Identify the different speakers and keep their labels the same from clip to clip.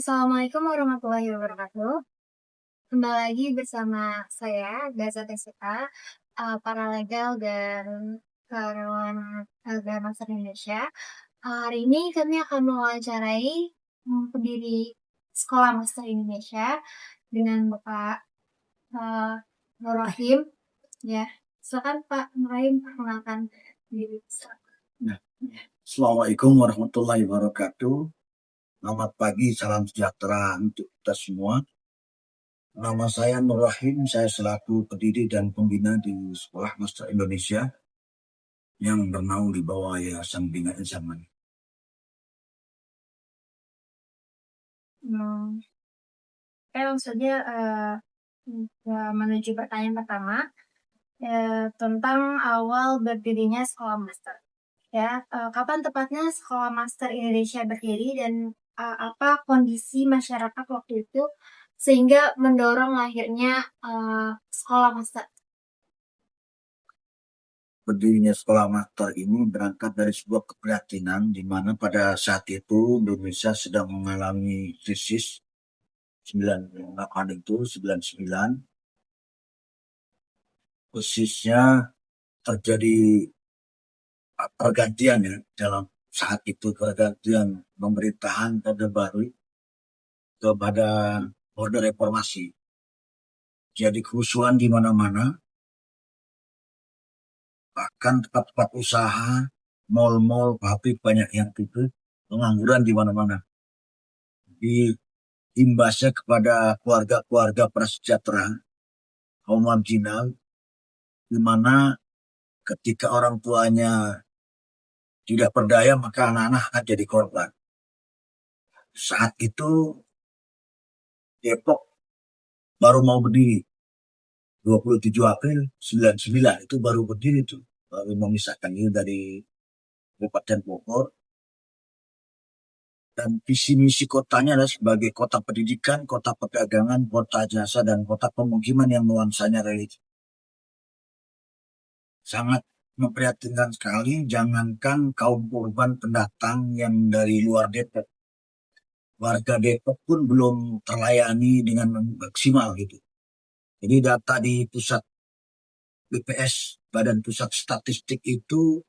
Speaker 1: Assalamualaikum warahmatullahi wabarakatuh. Kembali lagi bersama saya, Gaza Tesita, paralegal dan karyawan Garda Master Indonesia. Hari ini kami akan mewawancarai pendiri Sekolah Master Indonesia dengan Bapak Nur Rahim. Ya, silakan Pak Nur Rahim perkenalkan diri.
Speaker 2: Assalamualaikum warahmatullahi wabarakatuh. Selamat pagi, salam sejahtera untuk kita semua. Nama saya Nur Rahim, saya selaku pendiri dan pembina di Sekolah Master Indonesia yang bernaung di bawah Yayasan Bina Zaman.
Speaker 1: Langsung saja menuju pertanyaan pertama tentang awal berdirinya Sekolah Master. Kapan tepatnya Sekolah Master Indonesia berdiri dan apa kondisi masyarakat waktu itu sehingga mendorong lahirnya Sekolah Master?
Speaker 2: Berdirinya Sekolah Master ini berangkat dari sebuah keprihatinan di mana pada saat itu Indonesia sedang mengalami krisis 98 itu 99. Persisnya terjadi pergantian ya, dalam saat itu pergantian pemerintahan Orde Baru kepada Orde Reformasi. Jadi kerusuhan di mana-mana, bahkan tempat-tempat usaha, mal-mal, pabrik banyak yang tutup, pengangguran di mana-mana. Di imbasnya kepada keluarga-keluarga prasejahtera, kaum marginal, di mana ketika orang tuanya tidak berdaya maka anak-anak akan jadi korban. Saat itu Depok baru mau berdiri 27 April 99 itu baru berdiri tuh, baru memisahkan diri dari Kabupaten Bogor. Dan visi misi kotanya adalah sebagai kota pendidikan, kota perdagangan, kota jasa, dan kota pemukiman yang nuansanya religi. Sangat memprihatinkan sekali, jangankan kaum urban pendatang yang dari luar Depok, warga Depok pun belum terlayani dengan maksimal gitu. Jadi data di pusat BPS, Badan Pusat Statistik itu,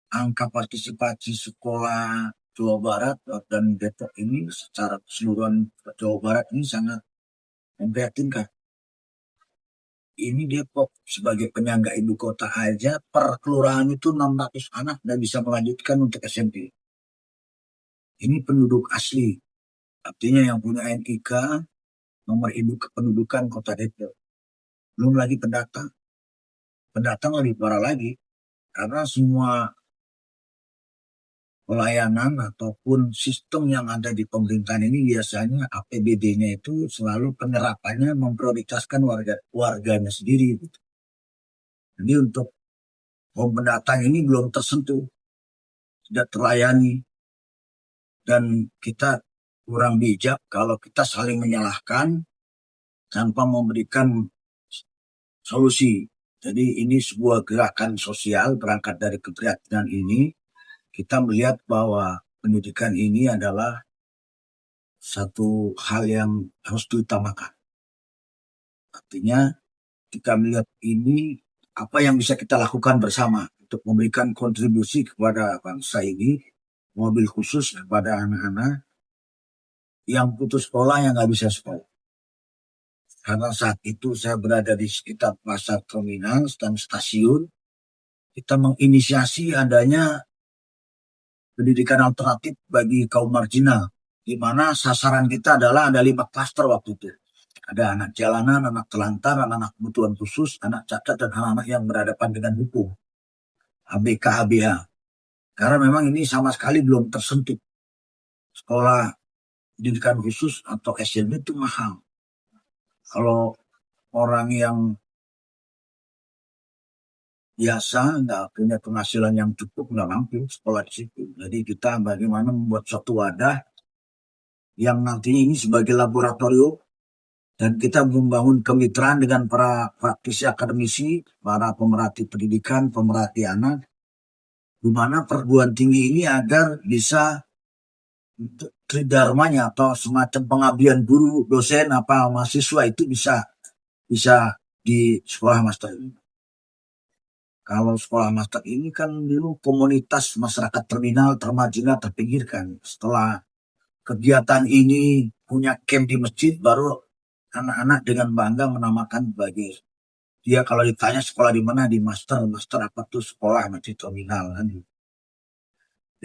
Speaker 2: angka partisipasi sekolah Jawa Barat dan Depok ini secara keseluruhan Jawa Barat ini sangat memprihatinkan. Ini Depok sebagai penyangga ibu kota aja per kelurahan itu 600 anak dan bisa melanjutkan untuk SMP. Ini penduduk asli, artinya yang punya NIK, nomor induk kependudukan kota Depok. Belum lagi pendatang. Pendatang lebih parah lagi, karena semua pelayanan ataupun sistem yang ada di pemerintahan ini biasanya APBD-nya itu selalu penyerapannya memprioritaskan warganya sendiri. Jadi untuk kaum pendatang ini belum tersentuh, tidak terlayani, dan kita kurang bijak kalau kita saling menyalahkan tanpa memberikan solusi. Jadi ini sebuah gerakan sosial berangkat dari keprihatinan ini. Kita melihat bahwa pendidikan ini adalah satu hal yang harus diutamakan. Artinya kita melihat ini apa yang bisa kita lakukan bersama untuk memberikan kontribusi kepada bangsa ini, mobil khusus kepada anak-anak yang putus sekolah, yang nggak bisa sekolah. Karena saat itu saya berada di sekitar pasar terminal dan stasiun, kita menginisiasi adanya pendidikan alternatif bagi kaum marginal, di mana sasaran kita adalah ada 5 klaster waktu itu. Ada anak jalanan, anak telantar, anak kebutuhan khusus, anak cacat, dan anak-anak yang berhadapan dengan hukum. ABK, ABH. Karena memang ini sama sekali belum tersentuh. Sekolah pendidikan khusus atau SLB itu mahal. Kalau orang yang biasa nggak punya penghasilan yang cukup, nggak mampu sekolah di situ. Jadi kita bagaimana membuat suatu wadah yang nantinya ini sebagai laboratorium, dan kita membangun kemitraan dengan para praktisi akademisi, para pemerhati pendidikan, pemerhati anak, di mana perguruan tinggi ini agar bisa tridharmanya atau semacam pengabdian guru, dosen, apa mahasiswa itu bisa di sekolah master ini. Kalau sekolah master ini kan dulu komunitas masyarakat terminal, termarginal, terpinggirkan. Setelah kegiatan ini punya camp di masjid, baru anak-anak dengan bangga menamakan sebagai dia kalau ditanya sekolah di mana, di master apa tuh, sekolah masjid terminal kan.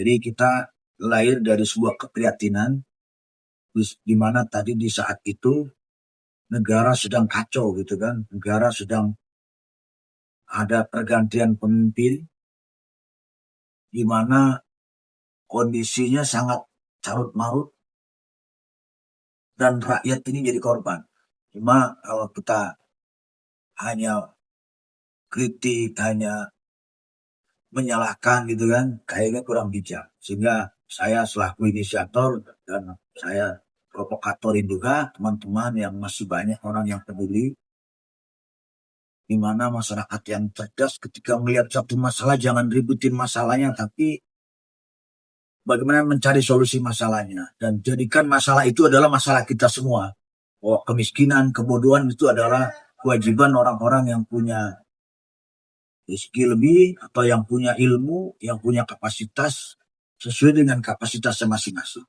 Speaker 2: Jadi kita lahir dari sebuah keprihatinan di mana tadi di saat itu negara sedang kacau gitu kan, negara sedang ada pergantian pemimpin di mana kondisinya sangat carut marut dan rakyat ini jadi korban. Cuma kalau kita hanya kritik, hanya menyalahkan gitu kan, kayaknya kurang bijak. Sehingga saya selaku inisiator dan saya provokatorin juga teman-teman yang masih banyak orang yang peduli, di mana masyarakat yang cerdas ketika melihat satu masalah jangan ributin masalahnya, tapi bagaimana mencari solusi masalahnya dan jadikan masalah itu adalah masalah kita semua. Oh, kemiskinan, kebodohan itu adalah kewajiban orang-orang yang punya rezeki lebih atau yang punya ilmu, yang punya kapasitas sesuai dengan kapasitasnya masing-masing.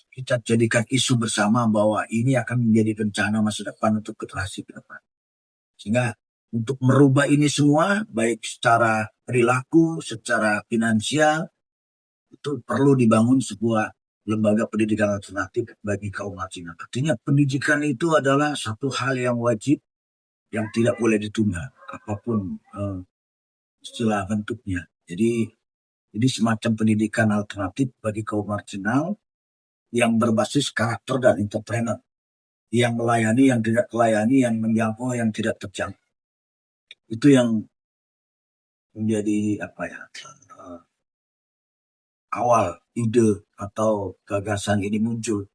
Speaker 2: Kita jadikan isu bersama bahwa ini akan menjadi bencana masa depan untuk generasi ke depan. Sehingga untuk merubah ini semua, baik secara perilaku, secara finansial, itu perlu dibangun sebuah lembaga pendidikan alternatif bagi kaum marginal. Artinya pendidikan itu adalah satu hal yang wajib yang tidak boleh ditunda apapun istilah bentuknya. Jadi semacam pendidikan alternatif bagi kaum marginal yang berbasis karakter dan entrepreneur, yang melayani, yang tidak melayani, yang menjangkau, yang tidak terjangkau. Itu yang menjadi awal ide atau gagasan ini muncul,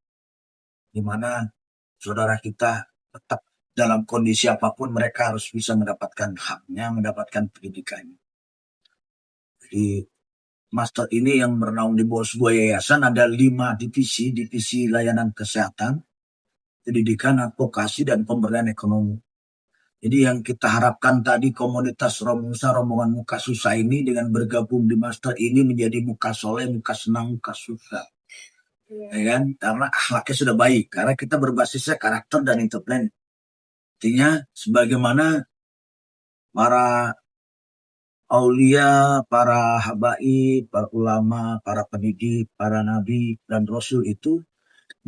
Speaker 2: di mana saudara kita tetap dalam kondisi apapun mereka harus bisa mendapatkan haknya, mendapatkan pendidikan. Jadi master ini yang bernaung di bawah sebuah yayasan ada 5 divisi layanan kesehatan, pendidikan, advokasi, dan pemberdayaan ekonomi. Jadi yang kita harapkan tadi komunitas rombongan muka susah ini dengan bergabung di master ini menjadi muka soleh, muka senang, muka susah. Ya kan? Karena akhlaknya sudah baik. Karena kita berbasisnya karakter dan entrepreneur. Artinya sebagaimana para aulia, para habaib, para ulama, para pendidik, para nabi dan rasul itu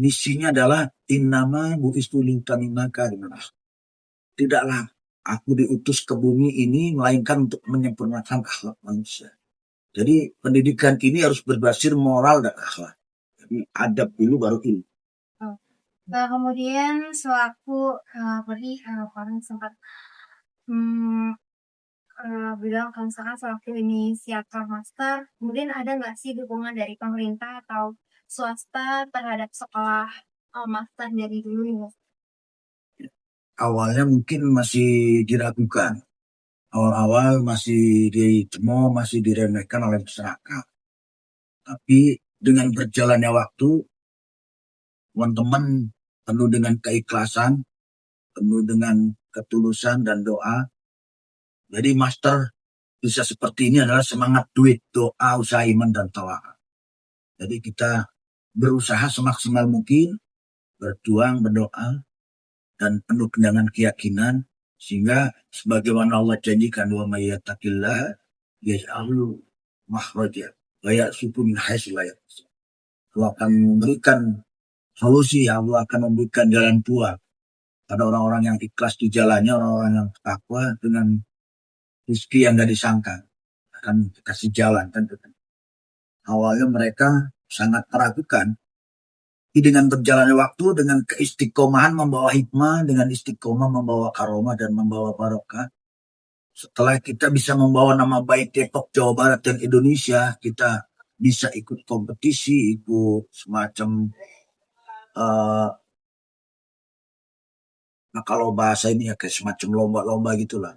Speaker 2: misinya adalah innama bu'istu liutamimaka. Tidaklah aku diutus ke bumi ini melainkan untuk menyempurnakan akhlak manusia. Jadi pendidikan ini harus berbasis moral dan akhlak. Jadi adab dulu baru ilmu.
Speaker 1: Nah, kemudian selaku tadi Farhan sempat bilang kalau misalkan selaku inisiator master, kemudian ada nggak sih dukungan dari pemerintah atau swasta terhadap sekolah master dari dulu ini?
Speaker 2: Awalnya mungkin masih diragukan. Awal-awal masih dicemooh, masih diremehkan oleh masyarakat. Tapi dengan berjalannya waktu, teman-teman penuh dengan keikhlasan, penuh dengan ketulusan dan doa. Jadi master bisa seperti ini adalah semangat duit, doa, usaha, iman, dan tawakal. Jadi kita berusaha semaksimal mungkin, berjuang, berdoa, dan penuh dengan keyakinan, sehingga sebagaimana Allah janjikan, wa may yattaqillah yaj'al makhraja wa yarzuqhu min haitsu la yahtasib. Allah akan memberikan solusi, Allah akan memberikan jalan keluar pada orang-orang yang ikhlas di jalannya, orang-orang yang takwa dengan rezeki yang gak disangka akan kasih jalan kan. Awalnya mereka sangat meragukan, tapi dengan berjalannya waktu, dengan keistiqomahan membawa hikmah, dengan istiqomah membawa karomah dan membawa barokah. Setelah kita bisa membawa nama baik Depok, Jawa Barat, dan Indonesia, kita bisa ikut kompetisi, ikut semacam nah kalau bahasa ini ya kayak semacam lomba-lomba gitulah.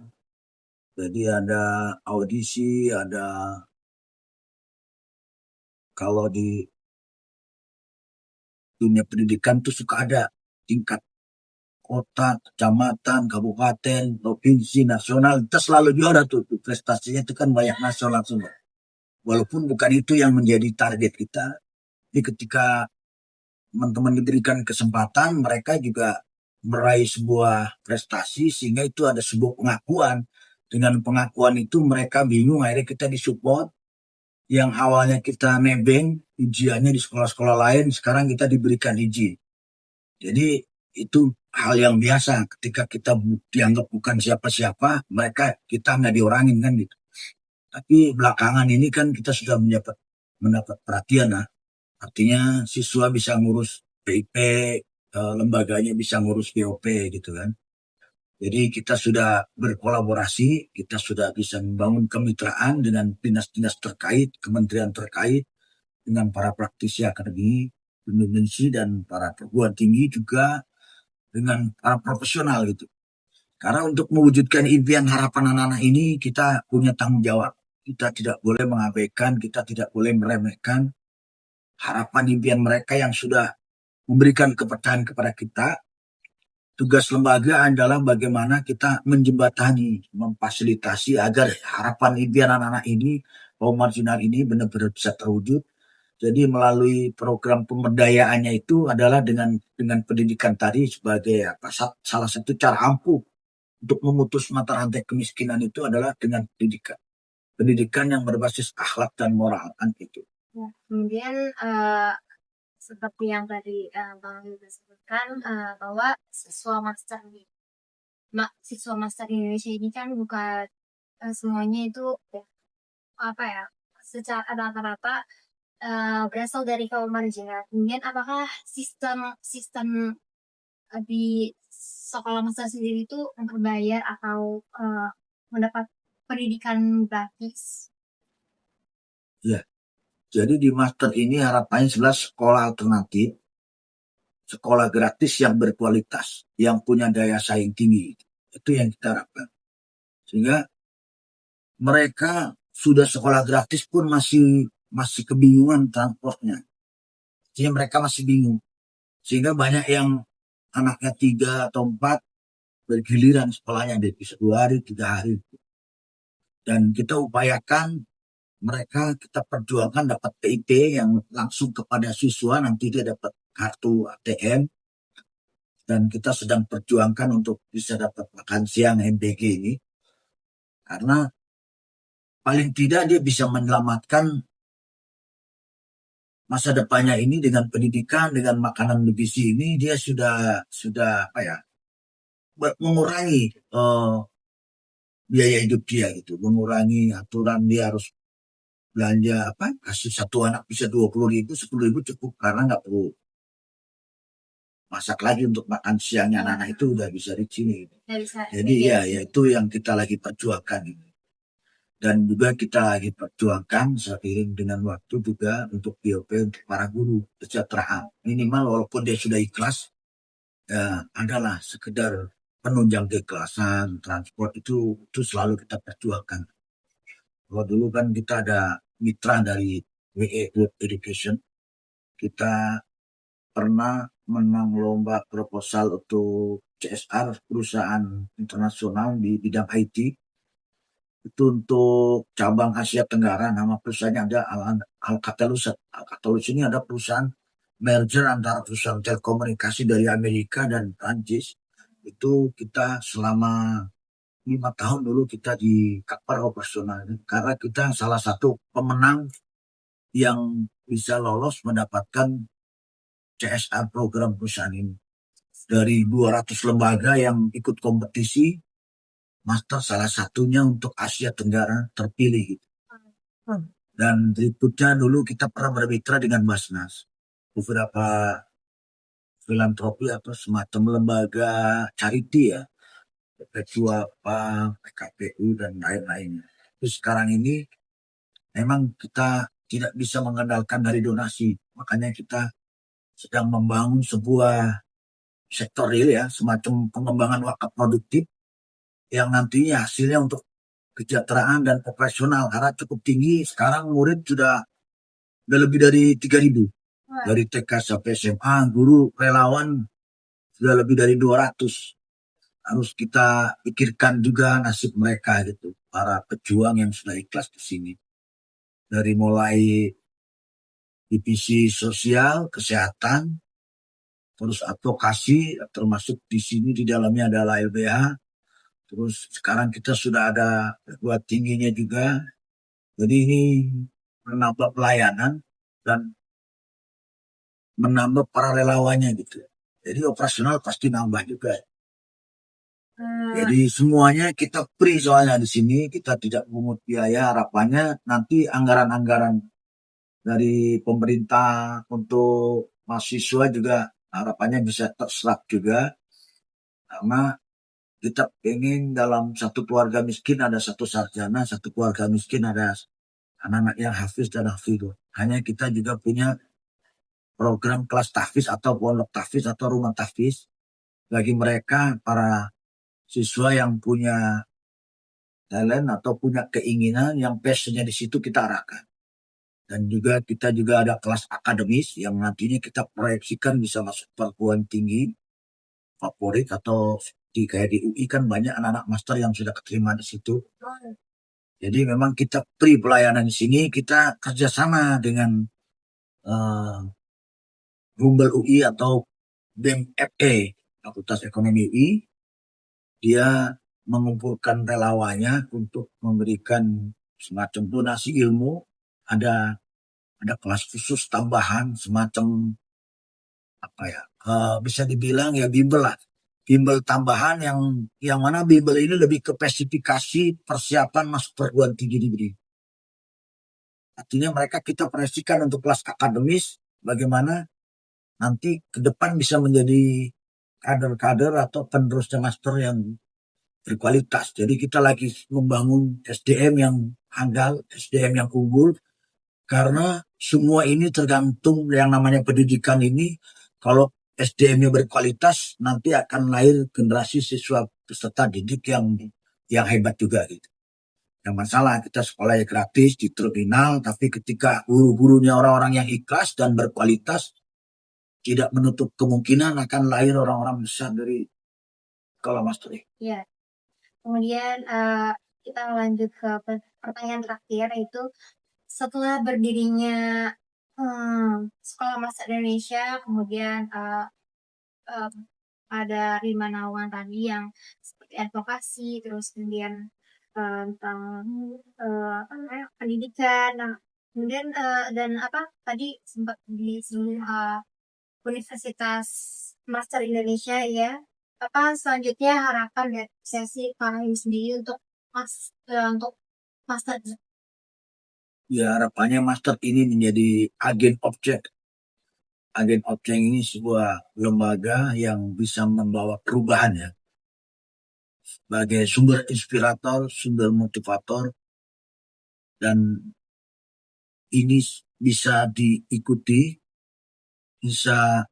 Speaker 2: Jadi ada audisi, ada kalau di dunia pendidikan tuh suka ada tingkat kota, kecamatan, kabupaten, provinsi, nasional, kita selalu juara tuh. Prestasinya itu kan banyak nasional semua. Walaupun bukan itu yang menjadi target kita, tapi ketika teman-teman diberikan kesempatan, mereka juga meraih sebuah prestasi sehingga itu ada sebuah pengakuan. Dengan pengakuan itu mereka bingung, akhirnya kita disupport. Yang awalnya kita nebeng ujiannya di sekolah-sekolah lain, sekarang kita diberikan izin. Jadi itu hal yang biasa ketika kita dianggap bukan siapa-siapa, mereka kita nggak diorangin kan gitu. Tapi belakangan ini kan kita sudah mendapat perhatian lah. Artinya siswa bisa ngurus PIP, lembaganya bisa ngurus POP gitu kan. Jadi kita sudah berkolaborasi, kita sudah bisa membangun kemitraan dengan dinas-dinas terkait, kementerian terkait, dengan para praktisi akademi, Indonesia dan para perguruan tinggi juga dengan para profesional gitu. Karena untuk mewujudkan impian harapan anak-anak ini kita punya tanggung jawab. Kita tidak boleh mengabaikan, kita tidak boleh meremehkan harapan impian mereka yang sudah memberikan kepercayaan kepada kita. Tugas lembaga adalah bagaimana kita menjembatani, memfasilitasi agar harapan impian anak-anak ini, kaum marginal ini benar-benar bisa terwujud. Jadi melalui program pemberdayaannya itu adalah dengan pendidikan tadi sebagai salah satu cara ampuh untuk memutus mata rantai kemiskinan itu adalah dengan pendidikan. Pendidikan yang berbasis akhlak dan moral kan itu.
Speaker 1: Ya, kemudian seperti yang tadi Bang Yuda sebutkan bahwa siswa master Indonesia ini kan bukan semuanya itu apa ya, secara rata-rata berasal dari kaum marginal. Kemudian apakah sistem sistem di sekolah master sendiri itu berbayar atau mendapat pendidikan gratis?
Speaker 2: Ya, jadi di master ini harapannya jelas sekolah alternatif, sekolah gratis yang berkualitas, yang punya daya saing tinggi. Itu yang kita harapkan. Sehingga mereka sudah sekolah gratis pun masih kebingungan transportnya. Jadi mereka masih bingung. Sehingga banyak yang anaknya 3 atau 4 bergiliran sekolahnya, bisa 2 hari, 3 hari. Dan kita upayakan mereka, kita perjuangkan dapat PIP yang langsung kepada siswa, nanti dia dapat kartu ATM. Dan kita sedang perjuangkan untuk bisa dapat makan siang MBG ini. Karena paling tidak dia bisa menyelamatkan masa depannya ini dengan pendidikan, dengan makanan bergizi ini dia sudah apa ya, mengurangi biaya hidup dia gitu, mengurangi aturan dia harus belanja apa, kasih satu anak bisa 20.000, 10.000 cukup karena nggak perlu masak lagi untuk makan siangnya anak-anak itu udah bisa di sini. Jadi ya itu yang kita lagi perjuangkan ini. Dan juga kita lagi perjuangkan seiring dengan waktu juga untuk POP untuk para guru kesejahteraan. Minimal walaupun dia sudah ikhlas, ya adalah sekedar penunjang keikhlasan, transport itu selalu kita perjuangkan. Kalau dulu kan kita ada mitra dari WE World Education, kita pernah menang lomba proposal untuk CSR perusahaan internasional di bidang IT. Itu untuk cabang Asia Tenggara, nama perusahaannya ada Alcatel-Lucent. Alcatel-Lucent ini ada perusahaan merger antara perusahaan telekomunikasi dari Amerika dan Prancis. Itu kita selama 5 tahun dulu kita di kapal operasional karena kita salah satu pemenang yang bisa lolos mendapatkan CSR program perusahaan ini. Dari 200 lembaga yang ikut kompetisi, master salah satunya untuk Asia Tenggara terpilih gitu. Dan berikutnya dulu kita pernah bermitra dengan Basnas, beberapa filantropi atau semacam lembaga charity ya, Perpetua, PKPU dan lain-lainnya. Terus sekarang ini memang kita tidak bisa mengandalkan dari donasi, makanya kita sedang membangun sebuah sektor real ya, semacam pengembangan wakaf produktif yang nantinya hasilnya untuk kesejahteraan dan operasional karena cukup tinggi. Sekarang murid sudah lebih dari 3.000 Dari TK sampai SMA, guru relawan sudah lebih dari 200. Harus kita pikirkan juga nasib mereka gitu, para pejuang yang sudah ikhlas di sini. Dari mulai divisi sosial, kesehatan, terus advokasi, termasuk di sini di dalamnya adalah LBH. Terus sekarang kita sudah ada perguruan tingginya juga. Jadi ini menambah pelayanan dan menambah para relawannya gitu. Jadi operasional pasti nambah juga. Jadi semuanya kita free soalnya di sini, kita tidak pungut biaya. Harapannya nanti anggaran-anggaran dari pemerintah untuk mahasiswa juga harapannya bisa terserap juga, karena kita ingin dalam satu keluarga miskin ada satu sarjana, satu keluarga miskin ada anak-anak yang hafiz dan hafidh. Hanya kita juga punya program kelas tahfiz atau pondok tahfiz atau rumah tahfiz bagi mereka para siswa yang punya talent atau punya keinginan yang passionnya di situ kita arahkan. Dan juga kita juga ada kelas akademis yang nantinya kita proyeksikan bisa masuk perguruan tinggi favorit, atau di kayak di UI kan banyak anak-anak master yang sudah keterima di situ. Jadi memang kita free pelayanan di sini, kita kerjasama dengan Humble UI atau BEM FE, Fakultas Ekonomi UI. Dia mengumpulkan relawannya untuk memberikan semacam donasi ilmu. Ada kelas khusus tambahan semacam apa ya, bisa dibilang ya bimbel lah, bimbel tambahan yang mana bimbel ini lebih ke spesifikasi persiapan masuk perguruan tinggi negeri. Artinya mereka kita proyeksikan untuk kelas akademis bagaimana nanti ke depan bisa menjadi kader-kader atau penerusnya master yang berkualitas. Jadi kita lagi membangun SDM yang handal, SDM yang unggul, karena semua ini tergantung yang namanya pendidikan ini. Kalau SDM-nya berkualitas, nanti akan lahir generasi siswa peserta didik yang hebat juga gitu. Yang masalah kita sekolahnya gratis di terminal, tapi ketika guru-gurunya orang-orang yang ikhlas dan berkualitas, tidak menutup kemungkinan akan lahir orang-orang besar dari sekolah master.
Speaker 1: Ya. Kemudian kita lanjut ke pertanyaan terakhir, yaitu setelah berdirinya Sekolah Master Indonesia, kemudian ada 5 naungan tadi yang seperti advokasi, terus kemudian tentang apa namanya, pendidikan, kemudian dan apa tadi sempat disinggung Universitas Master Indonesia ya. Apa selanjutnya harapan dan sesi Fahmi sendiri untuk untuk master?
Speaker 2: Ya harapannya master ini menjadi agen objek. Agen objek ini sebuah lembaga yang bisa membawa perubahan ya, sebagai sumber inspirator, sumber motivator, dan ini bisa diikuti, bisa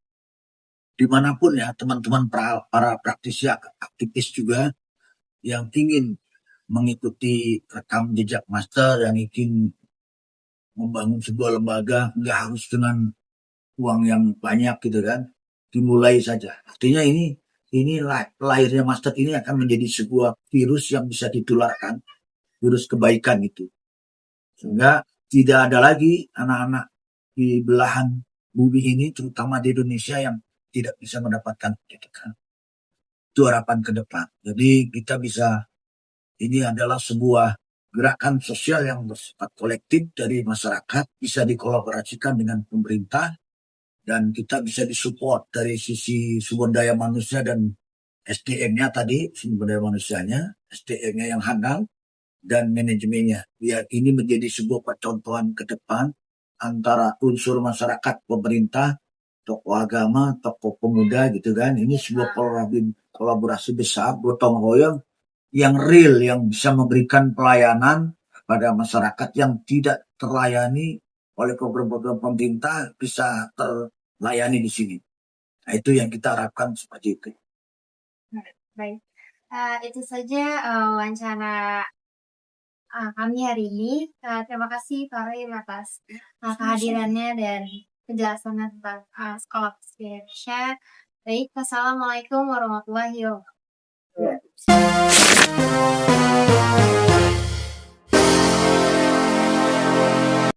Speaker 2: dimanapun ya teman-teman para praktisi aktivis juga yang ingin mengikuti rekam jejak master, yang ingin membangun sebuah lembaga, nggak harus dengan uang yang banyak gitu kan, dimulai saja. Artinya ini lahirnya master ini akan menjadi sebuah virus yang bisa ditularkan, virus kebaikan itu, sehingga tidak ada lagi anak-anak di belahan bumi ini, terutama di Indonesia, yang tidak bisa mendapatkan pendidikan. Itu harapan ke depan. Jadi kita bisa, ini adalah sebuah gerakan sosial yang bersifat kolektif dari masyarakat, bisa dikolaborasikan dengan pemerintah, dan kita bisa disupport dari sisi sumber daya manusia dan SDM-nya tadi, sumber daya manusianya, SDM-nya yang handal, dan manajemennya. Biar ini menjadi sebuah percontohan ke depan antara unsur masyarakat, pemerintah, tokoh agama, tokoh pemuda gitu kan. Ini sebuah kolaborasi besar, gotong royong yang real, yang bisa memberikan pelayanan pada masyarakat yang tidak terlayani oleh program-program pemerintah, bisa terlayani di sini. Nah, itu yang kita harapkan seperti itu.
Speaker 1: Baik, itu saja wawancara kami hari ini. Terima kasih Pak Rim atas kehadirannya dan penjelasannya tentang sekolah di Indonesia. Baik, wassalamualaikum warahmatullahi wabarakatuh.
Speaker 2: Ya.